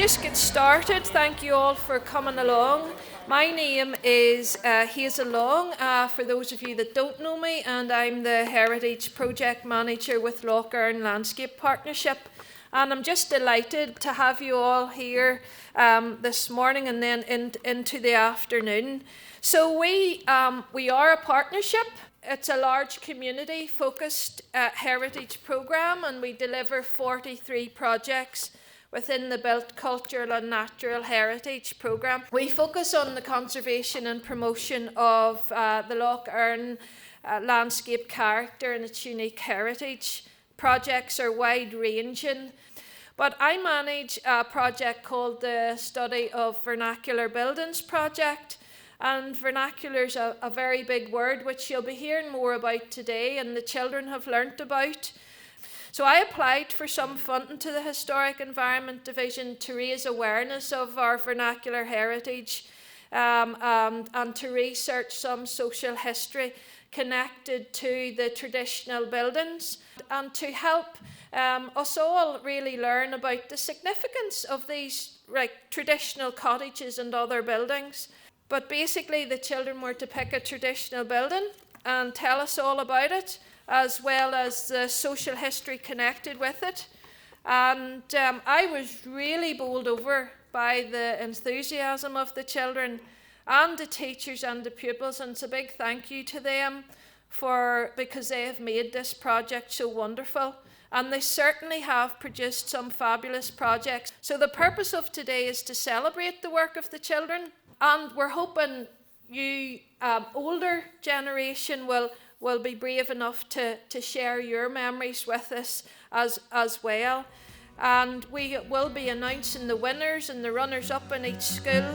just get started. Thank you all for coming along. My name is Hazel Long, for those of you that don't know me, and I'm the Heritage Project Manager with Lough Erne Landscape Partnership. And I'm just delighted to have you all here this morning and then into the afternoon. So we are a partnership. It's a large community-focused heritage programme, and we deliver 43 projects within the Built Cultural and Natural Heritage programme. We focus on the conservation and promotion of the Lough Erne landscape character and its unique heritage. Projects are wide-ranging, but I manage a project called the Study of Vernacular Buildings project, and vernacular is a very big word which you'll be hearing more about today and the children have learnt about. So I applied for some funding to the Historic Environment Division to raise awareness of our vernacular heritage and to research some social history connected to the traditional buildings and to help us all really learn about the significance of these traditional cottages and other buildings. But basically the children were to pick a traditional building and tell us all about it, as well as the social history connected with it. And I was really bowled over by the enthusiasm of the children and the teachers and the pupils, and it's a big thank you to them because they have made this project so wonderful. And they certainly have produced some fabulous projects. So the purpose of today is to celebrate the work of the children, and we're hoping you, older generation, will be brave enough to share your memories with us as well. And we will be announcing the winners and the runners-up in each school.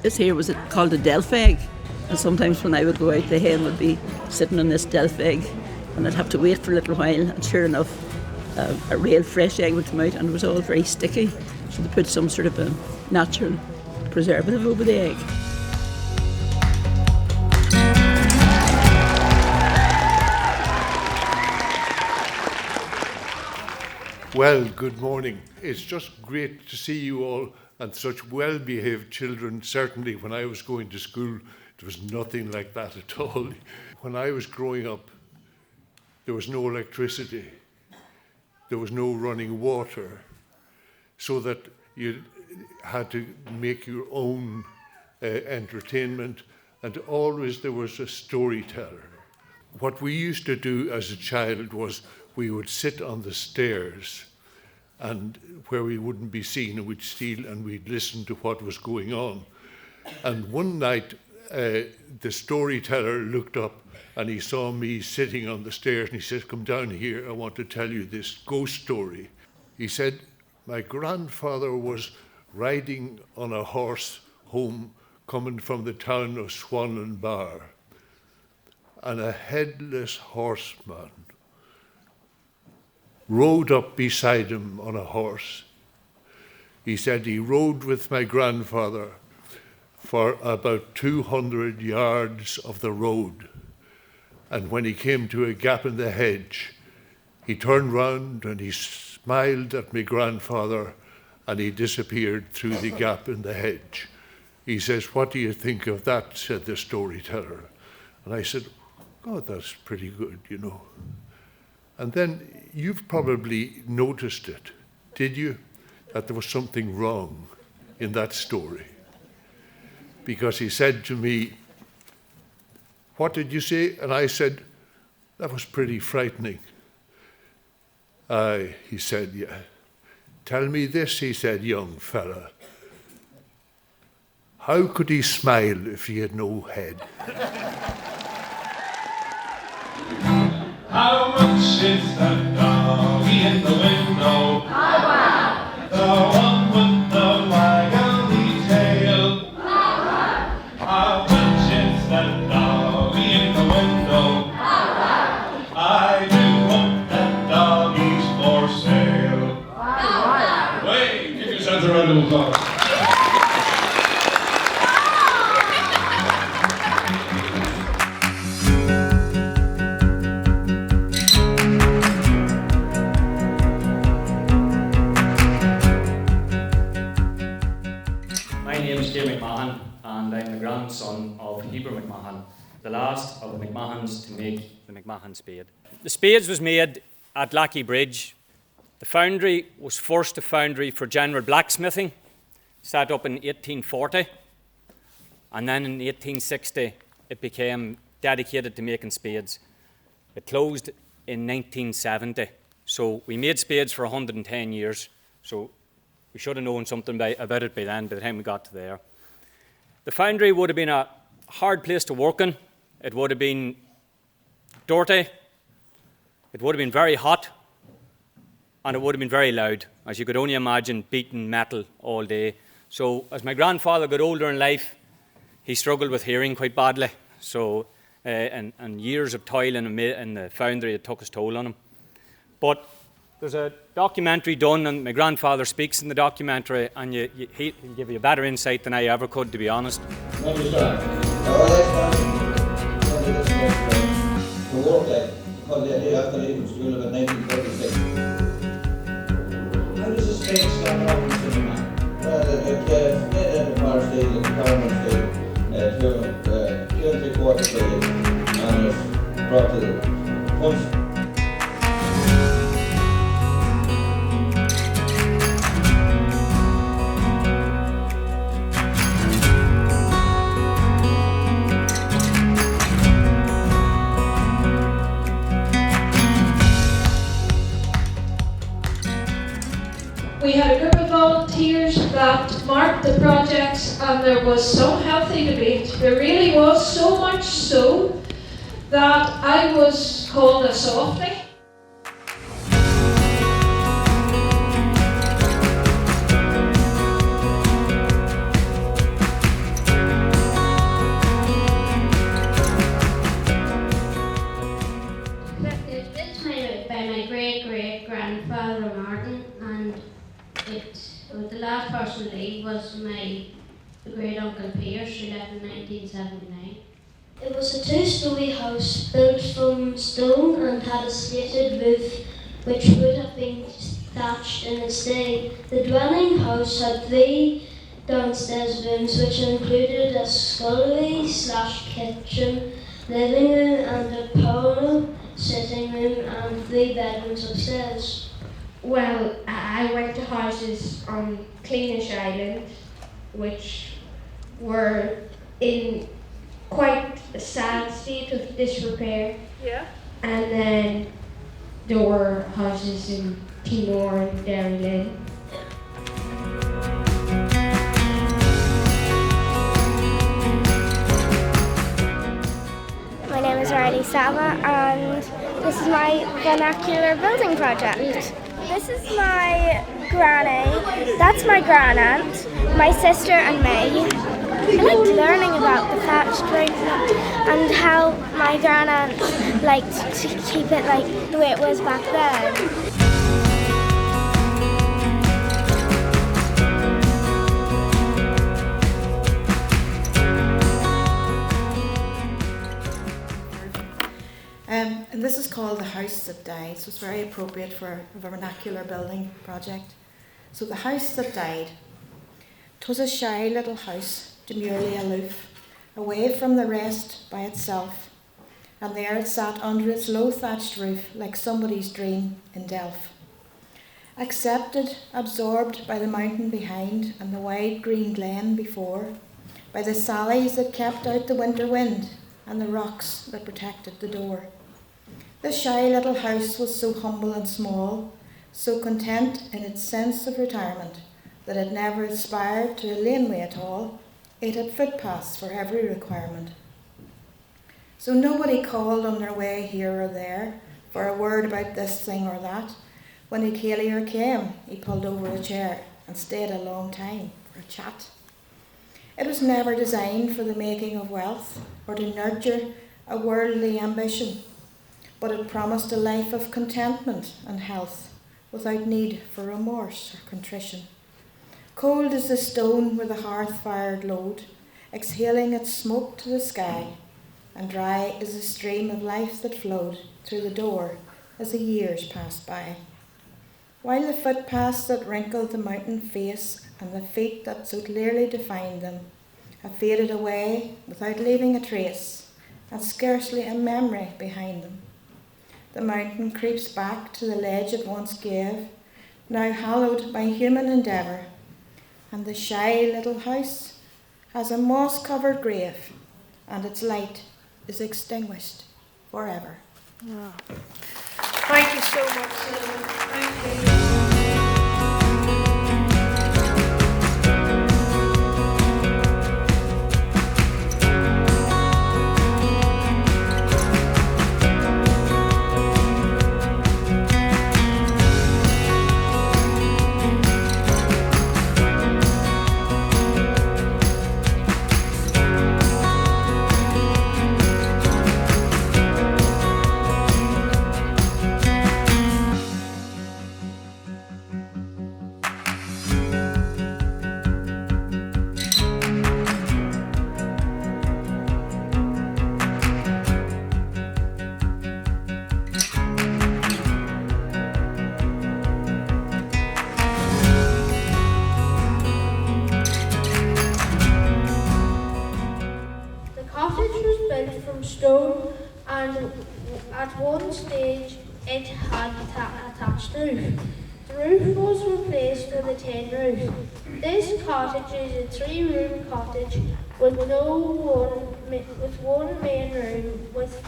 This here was called a delf egg. And sometimes when I would go out, the hen would be sitting on this delf egg, and I'd have to wait for a little while, and sure enough, a real fresh egg would come out, and it was all very sticky. So they put some sort of a natural preservative over the egg. Well, good morning. It's just great to see you all and such well-behaved children. Certainly when I was going to school, there was nothing like that at all. When I was growing up, there was no electricity, there was no running water, so that you had to make your own entertainment, and always there was a storyteller. What we used to do as a child was we would sit on the stairs and where we wouldn't be seen, and we'd steal and we'd listen to what was going on. And one night, the storyteller looked up and he saw me sitting on the stairs, and he said, "Come down here, I want to tell you this ghost story." He said, "My grandfather was riding on a horse home coming from the town of Swanlinbar, and a headless horseman rode up beside him on a horse. He said he rode with my grandfather for about 200 yards of the road. And when he came to a gap in the hedge, he turned round and he smiled at my grandfather, and he disappeared through the gap in the hedge." He says, "What do you think of that?" said the storyteller. And I said, "God, that's pretty good, you know." And then you've probably noticed it, did you? That there was something wrong in that story. Because he said to me, "What did you say?" And I said, "That was pretty frightening." "Aye," he said, "yeah. Tell me this," he said, "young fella. How could he smile if he had no head?" How much is that doggy in the window? How wow. The one with the waggly tail. How wow. How much is that doggy in the window? How wow. I do hope that doggy's for sale. Wow. Wait, give yourselves a round of applause. McMahon, the last of the McMahons to make the McMahon spade. The spades was made at Lackey Bridge. The foundry was first a foundry for general blacksmithing, set up in 1840, and then in 1860 it became dedicated to making spades. It closed in 1970, so we made spades for 110 years, so we should have known something about it by then, by the time we got to there. The foundry would have been a hard place to work in. It would have been dirty, it would have been very hot, and it would have been very loud, as you could only imagine, beating metal all day. So as my grandfather got older in life, he struggled with hearing quite badly. So, and years of toil in the foundry, it took its toll on him. But there's a documentary done, and my grandfather speaks in the documentary, and he'll give you a better insight than I ever could, to be honest. When you start, the war day, because the idea after leaving school about 1936. How does the spade stand out in cinema? Well, it made in the power steel, the carbon steel, 2 3/4 steel, and it's brought to the punch. We had a group of volunteers that marked the projects, and there was some healthy debate. There really was, so much so that I was called a softie. This made by my great-great-grandfather Martin, and the last person to leave was my great-uncle Pierce, who left in 1979. It was a two-storey house built from stone and had a slated roof which would have been thatched in its day. The dwelling house had 3 downstairs rooms which included a scullery/kitchen, living room and a parlour, sitting room and 3 bedrooms upstairs. Well, I went to houses on Cleanish Island, which were in quite a sad state of disrepair. Yeah. And then there were houses in Timor and Derry Lane. My name is Riley Saba, and this is my vernacular building project. This is my granny, that's my gran-aunt, my sister and me. I liked learning about the thatched roof and how my gran-aunt liked to keep it like the way it was back then. And this is called The House That Died, so it's very appropriate for a vernacular building project. So the house that died. 'Twas a shy little house, demurely aloof, away from the rest by itself, and there it sat under its low thatched roof like somebody's dream in Delph. Accepted, absorbed by the mountain behind and the wide green glen before, by the sallies that kept out the winter wind and the rocks that protected the door. The shy little house was so humble and small, so content in its sense of retirement, that it never aspired to a laneway at all. It had footpaths for every requirement. So nobody called on their way here or there for a word about this thing or that. When a Calier came, he pulled over a chair and stayed a long time for a chat. It was never designed for the making of wealth or to nurture a worldly ambition, but it promised a life of contentment and health without need for remorse or contrition. Cold as the stone where the hearth fire glowed, exhaling its smoke to the sky, and dry as the stream of life that flowed through the door as the years passed by. While the footpaths that wrinkled the mountain face and the feet that so clearly defined them, have faded away without leaving a trace, and scarcely a memory behind them. The mountain creeps back to the ledge it once gave, now hallowed by human endeavour, and the shy little house has a moss-covered grave, and its light is extinguished forever. Oh. Thank you so much, Susan. Thank you. Stone, and at one stage it had a thatched roof. The roof was replaced with a tin roof. This cottage is a 3-room cottage with one main room with a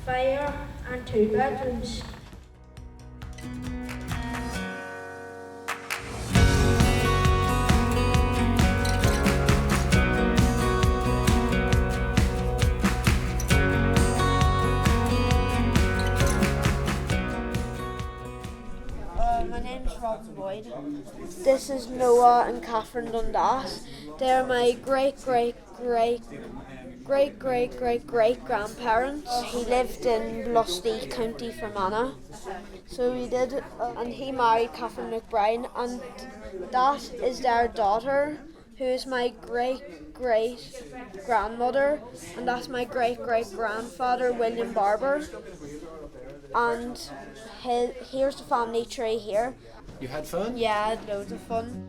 fire and 2 bedrooms. My name's Robin Boyd. This is Noah and Catherine Dundas. They're my great-great-great-great-great-great-grandparents. He lived in Lough County Fermanagh. So he did, and he married Catherine McBride, and that is their daughter, who is my great-great-grandmother, and that's my great-great-grandfather, William Barber. And here's the family tree here. You had fun? Yeah, I had loads of fun.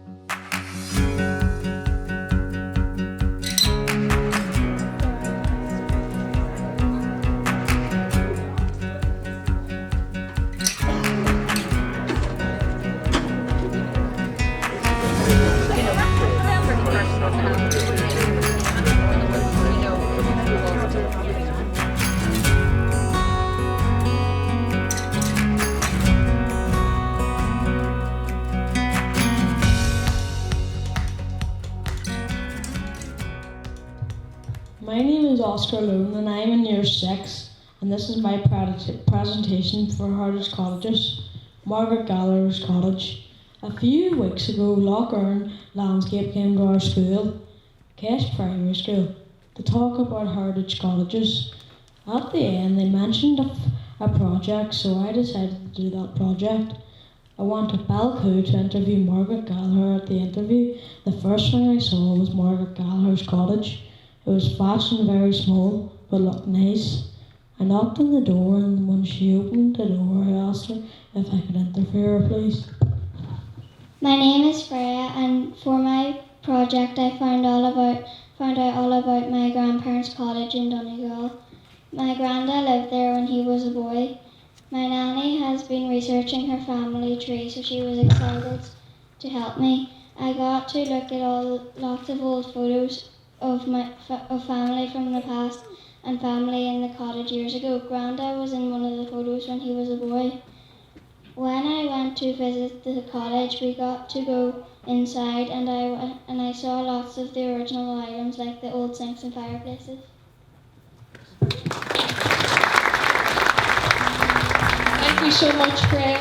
My name is Oscar Loon and I am in Year 6, and this is my presentation for Heritage Cottages, Margaret Gallagher's Cottage. A few weeks ago, Lough Erne Landscape came to our school, County Primary School, to talk about Heritage Cottages. At the end, they mentioned a project, so I decided to do that project. I went to Balcoo to interview Margaret Gallagher. At the interview, the first thing I saw was Margaret Gallagher's cottage. It was fashioned very small, but looked nice. I knocked on the door, and when she opened the door, I asked her if I could interview her, please. My name is Freya, and for my project I found out all about my grandparents' cottage in Donegal. My granddad lived there when he was a boy. My nanny has been researching her family tree, so she was excited to help me. I got to look at lots of old photos of family from the past and family in the cottage years ago. Grandad was in one of the photos when he was a boy. When I went to visit the cottage, we got to go inside, and I saw lots of the original items like the old sinks and fireplaces. Thank you so much, Freya.